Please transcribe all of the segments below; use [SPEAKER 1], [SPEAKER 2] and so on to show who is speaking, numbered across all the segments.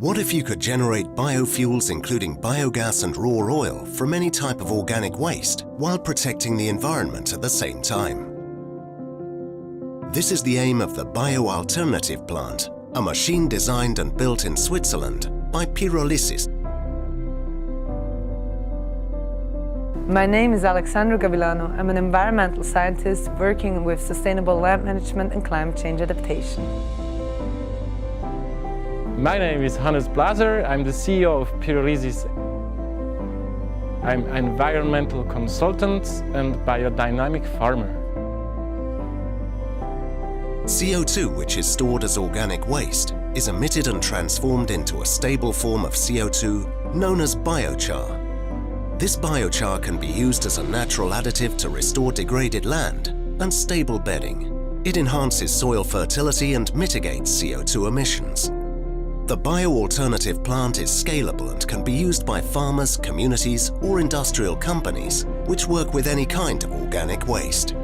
[SPEAKER 1] What if you could generate biofuels including biogas and raw oil from any type of organic waste while protecting the environment at the same time? This is the aim of the Bioalternative plant, a machine designed and built in Switzerland by Pyrolysis.
[SPEAKER 2] My name is Alexandra Gavilano. I'm an environmental scientist working with sustainable land management and climate change adaptation.
[SPEAKER 3] My name is Hannes Blaser. I'm the CEO of Pyrolysis. I'm an environmental consultant and biodynamic farmer.
[SPEAKER 1] CO2, which is stored as organic waste, is emitted and transformed into a stable form of CO2 known as biochar. This biochar can be used as a natural additive to restore degraded land and stable bedding. It enhances soil fertility and mitigates CO2 emissions. The Bioalternative plant is scalable and can be used by farmers, communities or industrial companies which work with any kind of organic waste.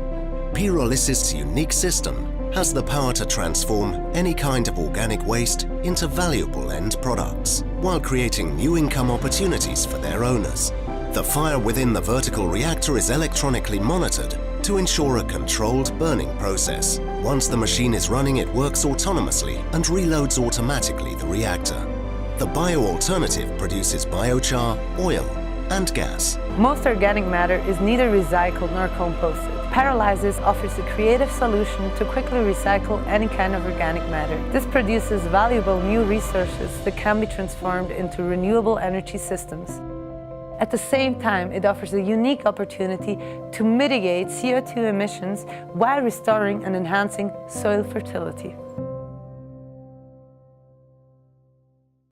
[SPEAKER 1] Pyrolysis' unique system has the power to transform any kind of organic waste into valuable end products, while creating new income opportunities for their owners. The fire within the vertical reactor is electronically monitored to ensure a controlled burning process. Once the machine is running, it works autonomously and reloads automatically the reactor. The Bioalternative produces biochar, oil and gas.
[SPEAKER 2] Most organic matter is neither recycled nor composted. Pyrolysis offers a creative solution to quickly recycle any kind of organic matter. This produces valuable new resources that can be transformed into renewable energy systems. At the same time, it offers a unique opportunity to mitigate CO2 emissions while restoring and enhancing soil fertility.